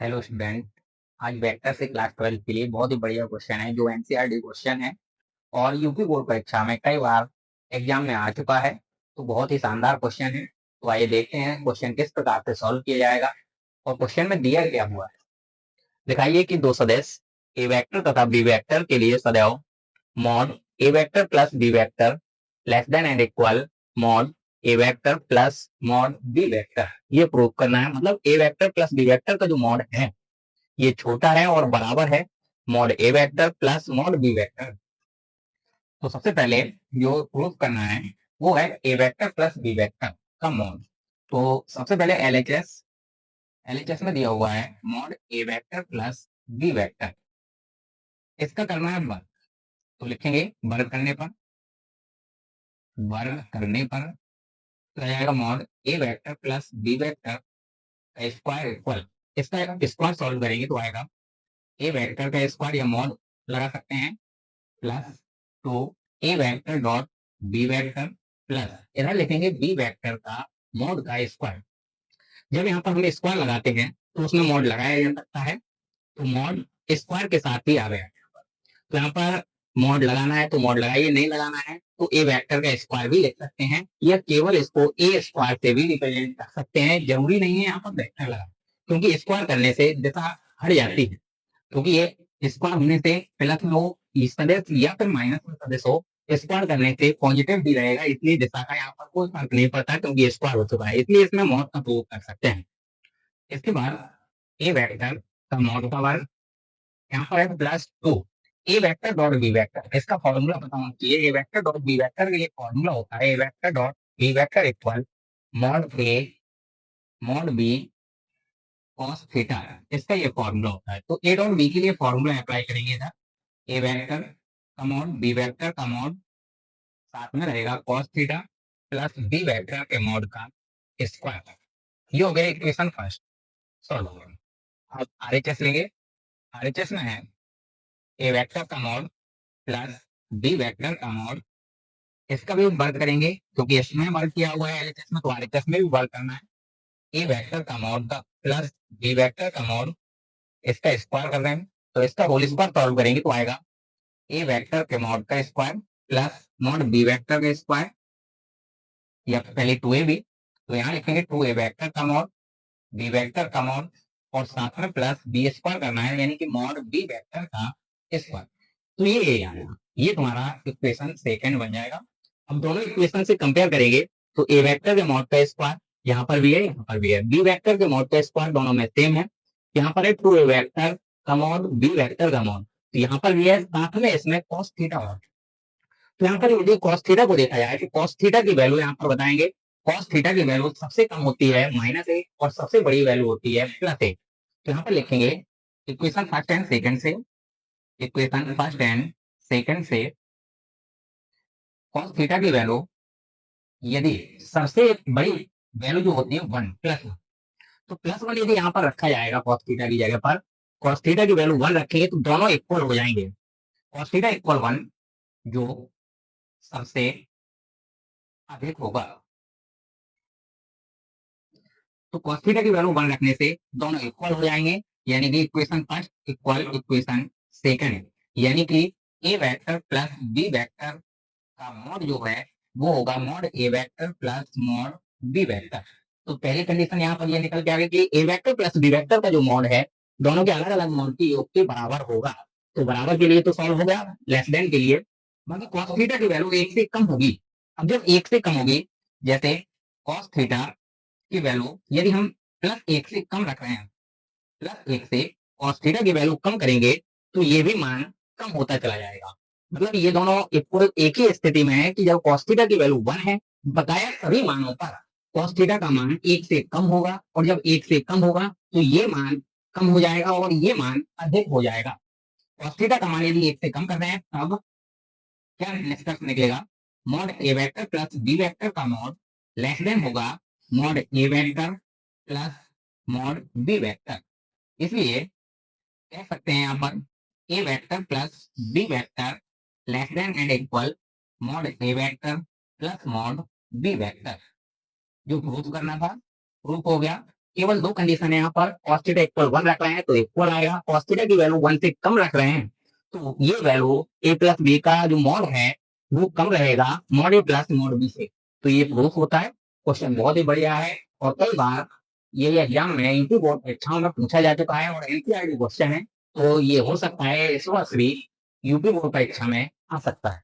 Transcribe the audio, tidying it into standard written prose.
Hello student. आज vector से class 12 के लिए बहुत ही बढ़िया क्वेश्चन है जो एनसीईआरटी क्वेश्चन है और यूपी बोर्ड परीक्षा में कई बार एग्जाम में आ चुका है। तो बहुत ही शानदार क्वेश्चन है। तो आइए देखते हैं क्वेश्चन किस प्रकार से सॉल्व किया जाएगा और क्वेश्चन में दिया क्या हुआ है। दिखाइए कि दो सदिश ए वेक्टर तथा बी वेक्टर के लिए सदैव mod A vector plus B vector less than and equal mod A vector plus mod B vector. ये प्रूव करना है। मतलब A vector plus B vector का जो मॉड है ये छोटा है और बराबर है मॉड ए vector plus mod B vector. तो सबसे पहले जो प्रूफ करना है वो है a vector plus B vector का मॉड। तो सबसे पहले एलएचएस में दिया हुआ है मॉड ए वेक्टर प्लस बी वेक्टर। इसका करना है वर्ग। तो लिखेंगे वर्ग करने पर तो आ जाएगा मॉड ए वेक्टर प्लस बी वेक्टर का स्क्वायर इक्वल, इसका स्क्वायर सॉल्व करेंगे तो आएगा ए वेक्टर का स्क्वायर या मॉड लगा सकते हैं प्लस टू ए vector dot b vector plus इधर लिखेंगे बी वेक्टर का मॉड का स्क्वायर। जब यहाँ पर हम स्क्वायर लगाते हैं तो उसमें मॉड लगाया जा सकता है। तो मॉड स्क्वायर के साथ ही आ गया। तो यहाँ पर मॉड लगाना है तो मॉड लगाइए, नहीं लगाना है तो ए वेक्टर का स्क्वायर भी लिख सकते हैं या केवल इसको ए स्क्वायर से भी रिप्रेजेंट कर सकते हैं। जरूरी नहीं है यहाँ पर वेक्टर लगा, क्योंकि स्क्वायर करने से दिशा हट जाती है। क्योंकि ये स्क्वायर होने से प्लस में हो इस सदस्य या फिर माइनस में सदस्य हो, स्क्वायर करने से पॉजिटिव भी रहेगा, इसलिए दिशा का यहाँ पर कोई फर्क नहीं पड़ता क्योंकि स्क्वायर हो चुका है, इसलिए इसमें मॉड का प्रयोग कर सकते हैं। इसके बाद ए वेक्टर का मॉड का वर्ग यहाँ पर है प्लस टू ए वेक्टर डॉट बी वेक्टर। इसका फॉर्मूला पता होना चाहिए। A vector dot b vector का ये फॉर्मूला होता है a vector dot b vector equal mod a mod b cos theta. इसका ये फॉर्मूला होता है। तो ए डॉट बी के लिए फॉर्मूला अप्लाई करेंगे इधर ए वेक्टर का मॉड बी वेक्टर का मॉड साथ में रहेगा cos theta plus B vector के मॉड का स्क्वायर। ये हो गया इक्वेशन फर्स्ट सॉल्व हो गया। अब आरएचएस लेंगे। आरएचएस में है ए वेक्टर का मॉड प्लस बी वेक्टर का मॉड। इसका भी वर्ग करेंगे क्योंकि इसमें वर्ग किया हुआ है एलएचएस में, तो आरएचएस में भी वर्ग करना है। ए वेक्टर का मॉड का प्लस बी वेक्टर का मॉड, इसका स्क्वायर कर रहे हैं तो इसका होल स्क्वायर सॉल्व करेंगे तो आएगा ए वेक्टर के मॉड का square plus mod B vector का स्क्वायर या पहले टू ए बी। तो यहाँ लिखेंगे टू ए वेक्टर का मॉड बी वेक्टर का मॉड और साथ में प्लस बी स्क्वायर करना है, यानी कि मॉड बी वेक्टर का स्क्वायर। तो ये आएगा, ये तुम्हारा इक्वेशन सेकंड बन जाएगा। अब दोनों इक्वेशन से कंपेयर करेंगे तो ए वेक्टर के मॉड का स्क्वायर यहाँ पर भी है, यहाँ पर भी है। बी वेक्टर के मॉड का स्क्वायर दोनों में सेम है। यहाँ पर है टू ए वेक्टर का मॉड बी वेक्टर का मॉड, तो यहाँ पर भी है, साथ में इसमें cos थीटा और। तो यहाँ पर यदि cos थीटा को देखा जाए तो cos थीटा की वैल्यू यहाँ पर बताएंगे। cos थीटा की वैल्यू सबसे कम होती है -a और सबसे बड़ी वैल्यू होती है +a। तो यहाँ पर लिखेंगे इक्वेशन फर्स्ट एंड सेकंड से, इक्वेशन फर्स्ट एंड सेकंड से cos थीटा की वैल्यू यदि सबसे बड़ी वैल्यू जो होती है +1, तो +1 यदि यहाँ पर रखा जाएगा cos थीटा की जगह पर, cos थीटा की वैल्यू 1 रखेंगे तो दोनों इक्वल हो जाएंगे। cos थीटा इक्वल 1 जो सबसे अधिक होगा, तो cos थीटा की वैल्यू 1 रखने से दोनों इक्वल हो जाएंगे, यानी कि equation first equal equation second, यानी कि a vector plus B vector का मॉड जो है वो होगा मॉड ए vector plus mod B vector. तो पहली कंडीशन यहाँ पर ये निकल के आ गई कि a vector plus B vector का जो मॉड है दोनों के अलग अलग मॉड की योग के बराबर होगा। तो बराबर के लिए तो सॉल्व हो गया, लेस देन के लिए मतलब cos थीटा की वैल्यू 1 से कम होगी। अब जब 1 से कम होगी, जैसे cos थीटा की वैल्यू यदि हम +1 से कम रख रहे हैं, +1 से cos थीटा की वैल्यू कम करेंगे तो ये भी मान कम होता चला जाएगा। मतलब ये दोनों एक ही स्थिति में है कि जब cos थीटा की वैल्यू 1 है, बकाया सभी मानों पर cos थीटा का मान 1 से कम होगा, और जब 1 से कम होगा तो ये मान कम हो जाएगा और ये मान अधिक हो जाएगा। cos थीटा का मान यदि 1 से कम कर रहे हैं तब क्या निष्कर्ष निकलेगा, मॉड ए वेक्टर प्लस बी वेक्टर का मॉड लेस देन होगा मॉड ए vector plus mod B vector. इसलिए कह सकते हैं यहाँ पर a vector plus B vector less than and equal mod A vector plus mod B vector. जो प्रूफ करना था प्रूफ हो गया। केवल दो कंडीशन है यहाँ पर, cos थीटा इक्वल 1 रख रहे हैं तो इक्वल आएगा, cos थीटा की वैल्यू 1 से कम रख रहे हैं तो ये वैल्यू a प्लस बी का जो मॉड है वो कम रहेगा मॉड ए प्लस मॉड बी से। तो ये प्रूफ होता है। क्वेश्चन बहुत ही बढ़िया है और कई बार ये एग्जाम में यूपी बोर्ड परीक्षाओं में पूछा जा चुका है और एनसीईआरटी क्वेश्चन है, तो ये हो सकता है इस वर्ष भी यूपी बोर्ड परीक्षा में आ सकता है।